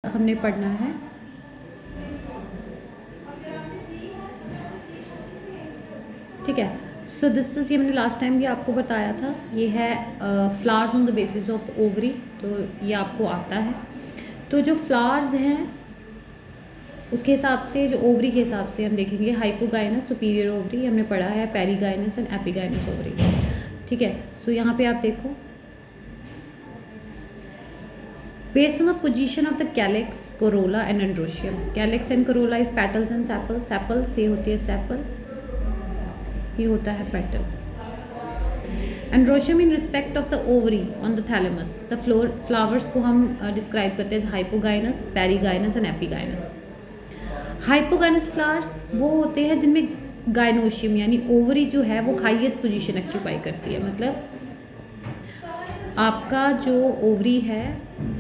हमने पढ़ना है। ठीक है, सो दिस इज़, ये मैंने लास्ट टाइम भी आपको बताया था, ये है flowers on the basis of ovary, तो ये आपको आता है। तो जो फ्लावर्स हैं उसके हिसाब से, जो ओवरी के हिसाब से हम देखेंगे, हाइपोगाइनस, सुपीरियर ओवरी हमने पढ़ा है, पेरीगाइनस एंड एपिगाइनस ओवरी। ठीक है, सो यहाँ पे आप देखो, based on the position of the calyx, corolla and androecium. Calyx and corolla is petals and sepals. Sepals ये होती है sepal, ये होता है petal. Androecium in respect of the ovary on the thalamus. The flowers को हम describe करते हैं hypogynous, perigynous and epigynous. Hypogynous flowers वो होते हैं जिनमें गाइनोशियम यानी ओवरी जो है वो हाईएस्ट पोजीशन ऑक्यूपाई करती है। मतलब आपका जो ओवरी है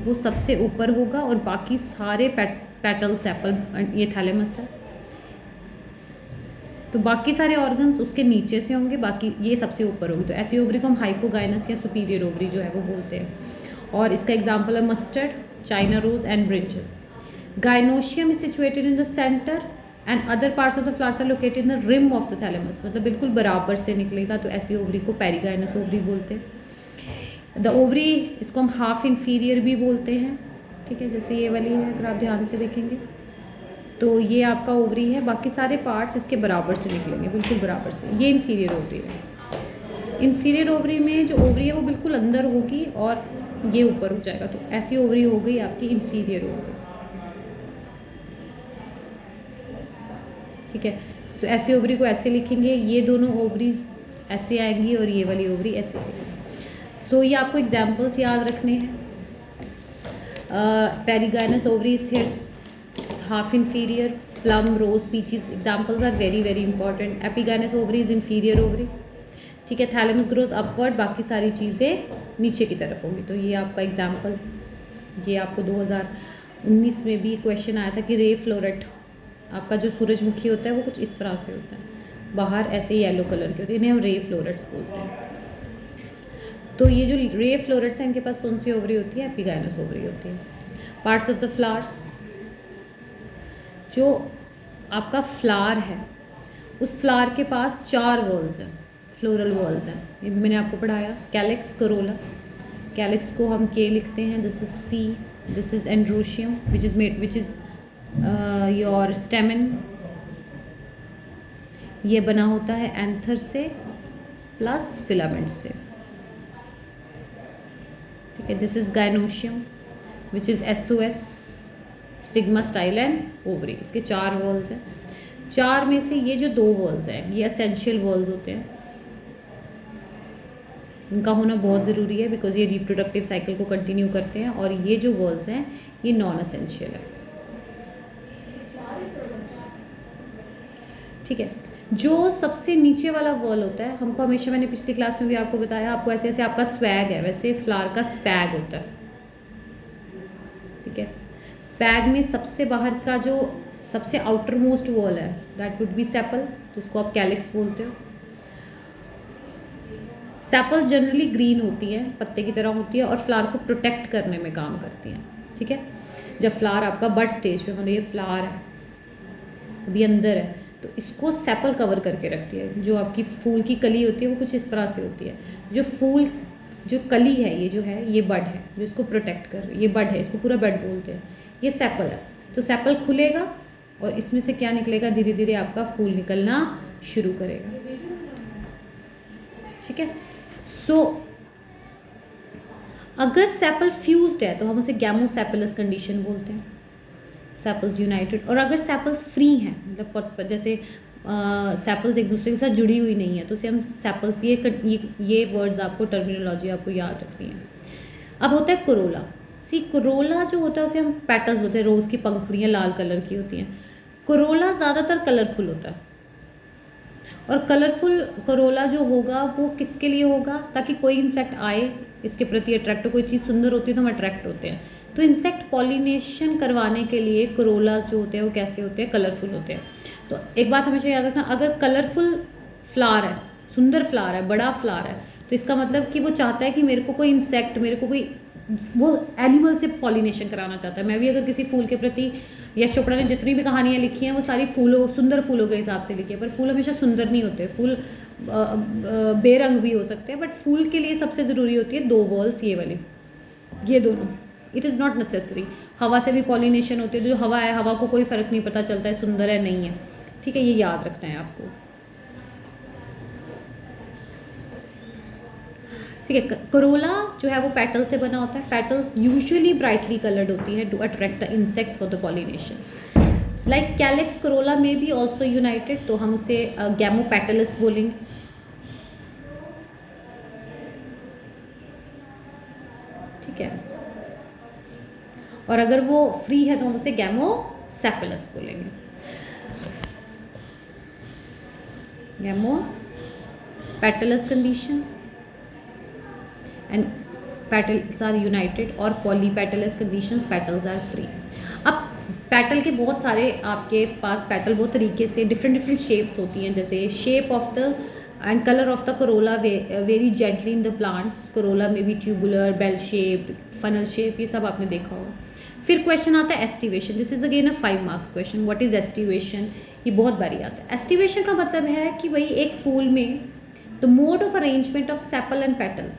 वो सबसे ऊपर होगा और बाकी सारे पेटल, सेपल, ये थैलेमस है, तो बाकी सारे ऑर्गन्स उसके नीचे से होंगे, बाकी ये सबसे ऊपर होगी। तो ऐसी ओवरी को हम हाइपोगाइनस या सुपीरियर ओवरी जो है वो बोलते हैं। और इसका एग्जांपल है mustard, China rose and brinjal. Gynoecium is situated in the centre and other parts of the flowers are located in the rim of the thalamus, मतलब बिल्कुल बराबर से निकलेगा, तो ऐसी ओवरी को पेरीगाइनस ओवरी बोलते हैं। द ओवरी, इसको हम हाफ इंफीरियर भी बोलते हैं। ठीक है, जैसे ये वाली है, अगर आप ध्यान से देखेंगे तो ये आपका ओवरी है, बाकी सारे पार्ट्स इसके बराबर से निकलेंगे, बिल्कुल बराबर से। ये इंफीरियर ओवरी है। इंफीरियर ओवरी में जो ओवरी है वो बिल्कुल अंदर होगी और ये ऊपर हो जाएगा, तो ऐसी ओवरी हो गई आपकी इंफीरियर ओवरी। ठीक है, सो ऐसी ओवरी को ऐसे लिखेंगे, ये दोनों ओवरीज ऐसे आएंगी और ये वाली ओवरी ऐसे आएगी। सो ये आपको एग्जाम्पल्स याद रखने हैं। Perigynous ovary is here half inferior, plum, rose, peaches, examples are very very important. Epigynous ovary is inferior ovary. ठीक है, थैलेमस ग्रोज अपवर्ड, बाकी सारी चीज़ें नीचे की तरफ होंगी। तो ये आपका एग्जाम्पल, ये आपको 2019 में भी क्वेश्चन आया था कि रे फ्लोरेट, आपका जो सूरजमुखी होता है वो कुछ इस तरह से होता है, बाहर ऐसे येलो कलर के होते हैं, इन्हें हम रे फ्लोरेट्स बोलते हैं। तो ये जो रे फ्लोरेट्स हैं इनके पास कौन सी ओवरी होती है? एपिगाइनस ओवरी होती है। पार्ट्स ऑफ द फ्लावर्स, जो आपका फ्लावर है उस फ्लावर के पास 4 वॉल्स हैं, फ्लोरल वॉल्स हैं, ये भी मैंने आपको पढ़ाया। कैलिक्स, कोरोला, कैलिक्स को हम के लिखते हैं, this is C, this is androecium which is your stamen, ये बना होता है एंथर से प्लस फिलामेंट से। ठीक है, this is gynoecium which is SOS, stigma, style and ovary. इसके 4 वॉल्स हैं। 4 में से ये जो 2 वॉल्स हैं ये एसेंशियल वॉल्स होते हैं, इनका होना बहुत ज़रूरी है बिकॉज ये रिप्रोडक्टिव साइकिल को कंटिन्यू करते हैं, और ये जो वॉल्स हैं ये नॉन एसेंशियल है। ठीक है, जो सबसे नीचे वाला वॉल होता है, हमको हमेशा, मैंने पिछली क्लास में भी आपको बताया, आपको ऐसे ऐसे आपका स्वैग है, वैसे फ्लावर का स्पैग होता है। ठीक है, स्पैग में सबसे बाहर का जो सबसे आउटर मोस्ट वॉल है दैट वुड बी सेपल, जिसको आप कैलिक्स बोलते हो। सेपल्स जनरली ग्रीन होती हैं, पत्ते की तरह होती है, और फ्लावर को प्रोटेक्ट करने में काम करती हैं। ठीक है, जब फ्लावर आपका बड स्टेज पे, मतलब ये फ्लावर है अभी अंदर है, तो इसको सेपल कवर करके रखती है। जो आपकी फूल की कली होती है वो कुछ इस तरह से होती है। जो फूल, जो कली है, ये जो है ये बड है जो इसको प्रोटेक्ट कर रही है, ये बड है, इसको पूरा बड बोलते हैं, ये सेपल है। तो सेपल खुलेगा और इसमें से क्या निकलेगा? धीरे धीरे आपका फूल निकलना शुरू करेगा। ठीक है, सो अगर सेपल फ्यूज्ड है तो हम उसे गैमोसेपलस कंडीशन बोलते हैं, सेपल्स यूनाइटेड। और अगर सेपल्स फ्री हैं, मतलब जैसे सेपल्स एक दूसरे के साथ जुड़ी हुई नहीं है, तो उसे हम सेपल्स, ये वर्ड्स आपको, टर्मिनोलॉजी आपको याद रखनी है। अब होता है कोरोला। सी, कोरोला जो होता है उसे हम पेटल्स बोलते हैं, रोज़ की पंखुड़ियाँ लाल कलर की होती हैं। कोरोला ज़्यादातर कलरफुल होता है, और कलरफुल कोरोला जो होगा वो किसके लिए होगा? ताकि कोई इंसेक्ट आए इसके प्रति अट्रैक्ट हो। कोई चीज़ सुंदर होती है तो हम अट्रैक्ट होते हैं। तो इंसेक्ट पॉलिनेशन करवाने के लिए कोरोलास जो होते हैं वो कैसे होते हैं? कलरफुल होते हैं। सो एक बात हमेशा याद रखना, अगर कलरफुल फ्लावर है, सुंदर फ्लावर है, बड़ा फ्लावर है, तो इसका मतलब कि वो चाहता है कि मेरे को कोई इंसेक्ट, मेरे को कोई वो एनिमल से पॉलिनेशन कराना चाहता है। मैं भी अगर किसी फूल के प्रति, यश चोपड़ा ने जितनी भी कहानियाँ लिखी हैं वो सारी फूलों, सुंदर फूलों के हिसाब से लिखी है, पर फूल हमेशा सुंदर नहीं होते, फूल बेरंग भी हो सकते हैं, बट फूल के लिए सबसे ज़रूरी होती है 2 वॉल्स, ये वाली, ये दोनों। It is not necessary. हवा से भी पॉलिनेशन होती है, जो हवा है, हवा को कोई फ़र्क नहीं पता चलता है सुंदर है नहीं है, ठीक है, ये याद रखना है आपको, ठीक है। करोला जो है वो पेटल से बना होता है। पेटल्स यूजुअली ब्राइटली कलर्ड होती है to attract the insects for the pollination. Like calyx corolla में भी ऑल्सो यूनाइटेड, तो हम उसे गैमोपेटलस बोलेंगे, ठीक है। और अगर वो फ्री है तो हम उसे गैमोसेपलस बोलेंगे, gamopetalous condition and petals are united, और polypetalous conditions, petals are free. अब पेटल के बहुत सारे आपके पास पेटल बहुत तरीके से डिफरेंट शेप्स होती हैं, जैसे shape of the and colour of the corolla very gently in the plants. Corolla में भी tubular, bell shape, funnel shape, ये सब आपने देखा होगा। फिर क्वेश्चन आता है aestivation. This is again a 5 marks question. What is aestivation, ये बहुत बारी आता है। एस्टिवेशन का मतलब है कि भाई एक फूल में the mode of arrangement of sepal and petal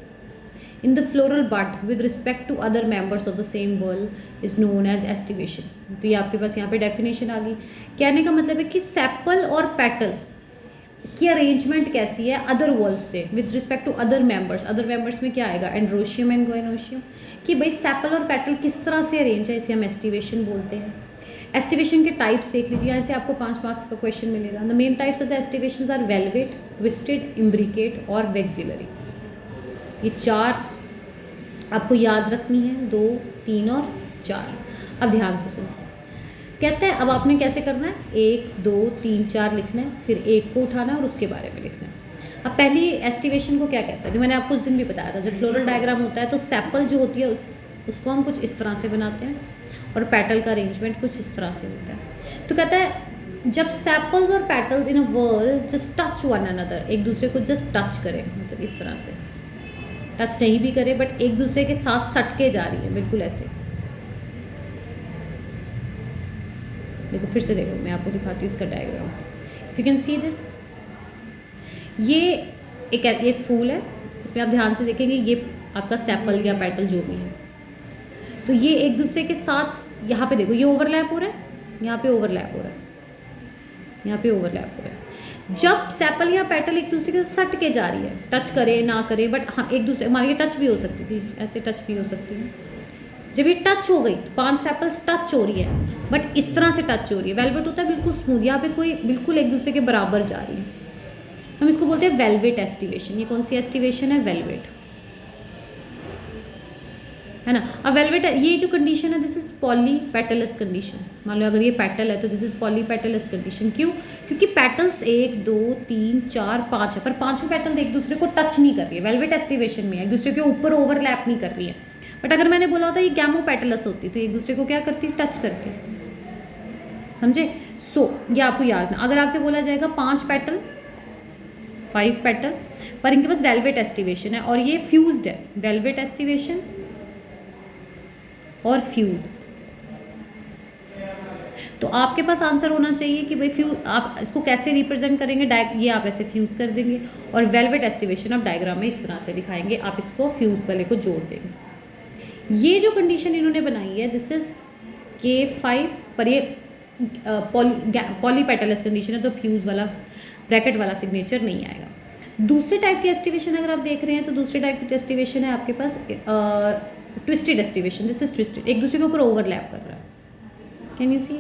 in the floral bud with respect to other members of the same whorl is known as estivation। तो ये आपके पास यहाँ पे डेफिनेशन आ गई। कहने का मतलब है कि सेपल और पेटल की अरेंजमेंट कैसी है अदर वॉल्स से with respect to other members. Other members में क्या आएगा, एंड्रोशियम एंड गोइनोशियम, कि भाई सेपल और पेटल किस तरह से अरेंज है, इसे हम एस्टिवेशन बोलते हैं। एस्टिवेशन के टाइप्स देख लीजिए, यहाँ से आपको 5 मार्क्स का क्वेश्चन मिलेगा। The main types of the aestivations are valvate, twisted, imbricate और वेक्सिलरी। ये 4 आपको याद रखनी है, 2, 3 और 4। अब ध्यान से सुनो, कहते हैं अब आपने कैसे करना है, 1, 2, 3, 4 लिखना है, फिर 1 को उठाना है और उसके बारे में लिखना है। अब पहली एस्टिवेशन को क्या कहते हैं, जो मैंने आपको उस दिन भी बताया था, जब फ्लोरल डायग्राम होता है तो सेपल जो होती है उसको हम कुछ इस तरह से बनाते हैं और पेटल का अरेंजमेंट कुछ इस तरह से होता है। तो कहता है जब सेपल्स और petals in a world just touch one another, एक दूसरे को जस्ट टच करें, मतलब इस तरह से टच नहीं भी करे बट एक दूसरे के साथ सटके जा रही है, बिल्कुल ऐसे। देखो फिर से देखो, मैं आपको दिखाती हूँ इसका diagram. If you can see this, ये फूल है, इसमें आप ध्यान से देखेंगे ये आपका सेपल या पेटल जो भी है, तो ये एक दूसरे के साथ यहाँ पे देखो ये ओवरलैप हो रहा है, यहाँ पे ओवरलैप हो रहा है, यहाँ पे ओवरलैप हो रहा है। जब सेपल या पेटल एक दूसरे के साथ सट के जा रही है, टच करे ना करे बट हाँ एक दूसरे, मान लीजिए टच भी हो सकती थी, ऐसे टच भी हो सकती है। जब ये टच हो गई तो 5 सेपल्स टच हो रही है बट इस तरह से टच हो रही है। वेलवेट होता है बिल्कुल स्मूथ, यहाँ पे कोई बिल्कुल एक दूसरे के बराबर जा रही है, हम इसको बोलते हैं वेलवेट एस्टिवेशन। ये कौन सी एस्टिवेशन है, वेलवेट, है ना। अब वेलवेट, ये जो कंडीशन है दिस इज पॉलीपेटलस कंडीशन। मान लो अगर ये पेटल है तो दिस इज पॉलीपेटलस कंडीशन। क्यों, क्योंकि पेटल्स 1, 2, 3, 4, 5 है, पर 5 पेटल एक दूसरे को टच नहीं कर रही है, वेलवेट एस्टिवेशन में है, एक दूसरे के ऊपर ओवरलैप नहीं कर रही है। बट अगर मैंने बोला होता ये गैमोपेटलस होती तो एक दूसरे को क्या करती, टच करती, समझे। सो ये आपको याद रखना। अगर आपसे बोला जाएगा 5 पेटल, 5 पेटल, पर इनके पास वेलवेट एस्टिवेशन है और ये फ्यूज्ड है, वेलवेट एस्टिवेशन और फ्यूज, तो आपके पास आंसर होना चाहिए कि भाई फ्यूज, आप इसको कैसे रिप्रेजेंट करेंगे, ये आप ऐसे फ्यूज कर देंगे और वेलवेट एस्टिवेशन आप डायग्राम में इस तरह से दिखाएंगे, आप इसको फ्यूज वाले को जोड़ देंगे। ये जो कंडीशन इन्होंने बनाई है दिस इज K5, पर ये पॉलीपेटलस कंडीशन है तो फ्यूज वाला ब्रैकेट वाला सिग्नेचर नहीं आएगा। दूसरे टाइप की एस्टिवेशन अगर आप देख रहे हैं तो दूसरे टाइप की एस्टिवेशन है आपके पास twisted aestivation. This is twisted, एक दूसरे के ऊपर ओवरलैप कर रहा है, कैन यू सी,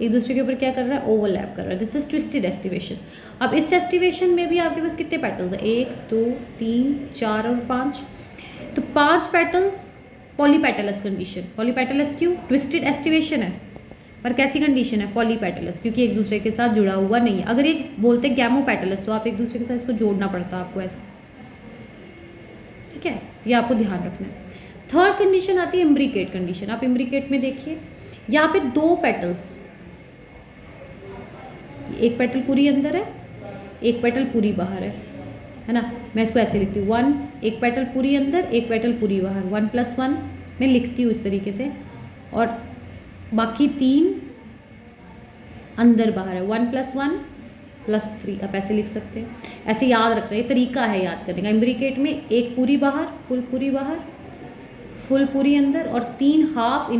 एक दूसरे के ऊपर क्या कर रहा है, ओवरलैप कर रहा है। This is twisted aestivation. अब इस एस्टिवेशन में भी आपके पास कितने पेटल्स हैं, 1, 2, 3, 4 और 5, तो 5 पेटल्स पॉलीपेटलस कंडीशन। पॉलीपेटलस क्यों, ट्विस्टेड एस्टिवेशन है पर कैसी कंडीशन है, पॉलीपेटलस, क्योंकि एक दूसरे के साथ जुड़ा हुआ नहीं है। अगर एक बोलते हैं गैमोपेटलस तो आप एक दूसरे के साथ इसको जोड़ना पड़ता है आपको ऐसे, ठीक है, ये आपको ध्यान रखना है। थर्ड कंडीशन आती है इम्ब्रिकेट कंडीशन। आप इम्ब्रिकेट में देखिए यहाँ पे 2 पेटल्स, एक पेटल पूरी अंदर है, एक पेटल पूरी बाहर है ना। मैं इसको ऐसे लिखती हूँ 1, एक पेटल पूरी अंदर, एक पेटल पूरी बाहर, 1 + 1 मैं लिखती हूँ इस तरीके से, और बाकी 3 अंदर बाहर है, 1 + 1 + 3, आप ऐसे लिख सकते हैं। ऐसे याद रखना, ये तरीका है याद करने का। इम्ब्रिकेट में 1 पूरी बाहर, फुल पूरी बाहर, फुल पूरी अंदर, और 3 हाफ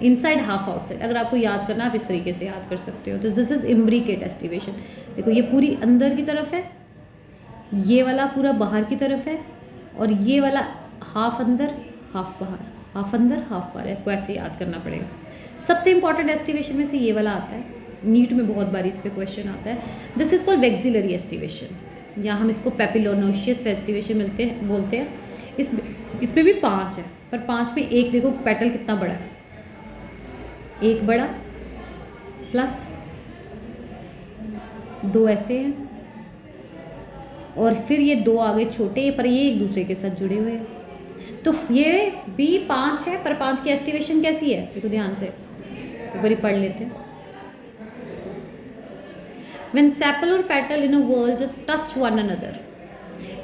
इनसाइड हाफ आउटसाइड। अगर आपको याद करना, आप इस तरीके से याद कर सकते हो। तो दिस इज इम्ब्रिकेट एस्टिवेशन। देखो ये पूरी अंदर की तरफ है, ये वाला पूरा बाहर की तरफ है, और ये वाला हाफ अंदर हाफ बाहर, हाफ अंदर हाफ बाहर। आपको ऐसे याद करना पड़ेगा। सबसे इंपॉर्टेंट एस्टिवेशन में से ये वाला आता है, नीट में बहुत बार इस पे क्वेश्चन आता है। This is called vexillary aestivation, या हम इसको पेपिलोनोशियस एस्टिवेशन बोलते हैं। इसमें भी 5 है, पर 5 में एक देखो पेटल कितना बड़ा है, एक बड़ा प्लस 2 ऐसे हैं, और फिर ये 2 आगे छोटे, पर ये एक दूसरे के साथ जुड़े हुए हैं। तो ये भी 5 है, पर 5 की एस्टिवेशन कैसी है, देखो ध्यान से एक बार पढ़ लेते हैं। When sepal or petal in a whorl just touch one another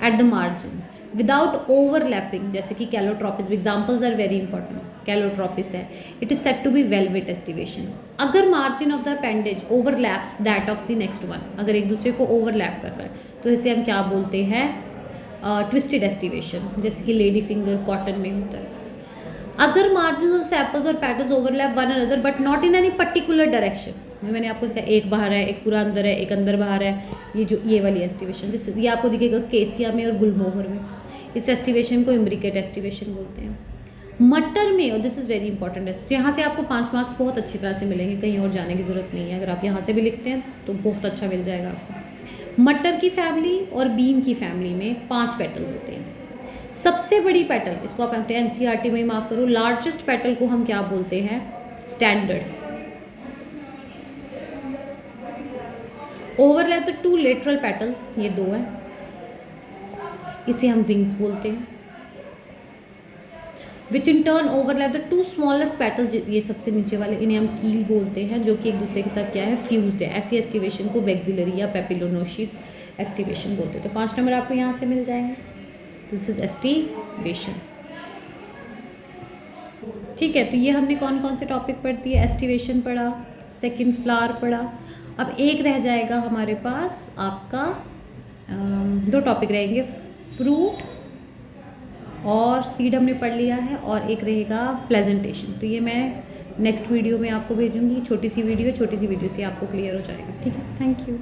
at the margin without overlapping, जैसे कि Calotropis, examples are very important. Calotropis है, it is set to be valvate aestivation. अगर margin of the appendage overlaps that of the next one, अगर एक दूसरे को overlap कर रहा है, तो इसे हम क्या बोलते हैं, ट्विस्टेड एस्टिवेशन, जैसे कि लेडी फिंगर कॉटन में होता है। अगर मार्जिन ऑफ सेपल्स और petals overlap one another but not in any particular direction, मैंने आपको इसका एक बाहर है, एक पूरा अंदर है, एक अंदर बाहर है, ये वाली एस्टिवेशन, ये आपको दिखेगा केसिया में और गुलमोहर में। इस एस्टिवेशन को इम्ब्रिकेट एस्टिवेशन बोलते हैं। मटर में, और दिस इज़ वेरी इंपॉर्टेंट, तो यहाँ से आपको 5 मार्क्स बहुत अच्छी तरह से मिलेंगे, कहीं और जाने की ज़रूरत नहीं है। अगर आप यहाँ से भी लिखते हैं तो बहुत अच्छा मिल जाएगा आपको। मटर की फैमिली और बीन की फैमिली में 5 पेटल्स होते हैं। सबसे बड़ी पेटल, इसको आप अपने एनसीईआरटी में ही मार्क करो, लार्जेस्ट पेटल को हम क्या बोलते हैं, standard. Overlap the 2 lateral petals, ये 2 हैं, इसे हम विंग्स बोलते हैं। Which in turn overlap the 2 smallest petals, ये सबसे नीचे वाले, इन्हें हम कील बोलते हैं, जो कि एक दूसरे के साथ क्या है, फ्यूज्ड है। ऐसी एस्टिवेशन को वेक्सिलरी या पेपिलोनोशियस एस्टिवेशन बोलते हैं। तो 5 नंबर आपको यहाँ से मिल जाएंगे। This is aestivation. ठीक है, तो ये हमने कौन कौन से टॉपिक पढ़ दिए, एस्टिवेशन पढ़ा, सेकंड फ्लावर पढ़ा। अब एक रह जाएगा हमारे पास आपका, 2 टॉपिक रहेंगे, फ्रूट और सीड हमने पढ़ लिया है, और एक रहेगा प्रेजेंटेशन। तो ये मैं नेक्स्ट वीडियो में आपको भेजूंगी, छोटी सी वीडियो से आपको क्लियर हो जाएगा। ठीक है, थैंक यू।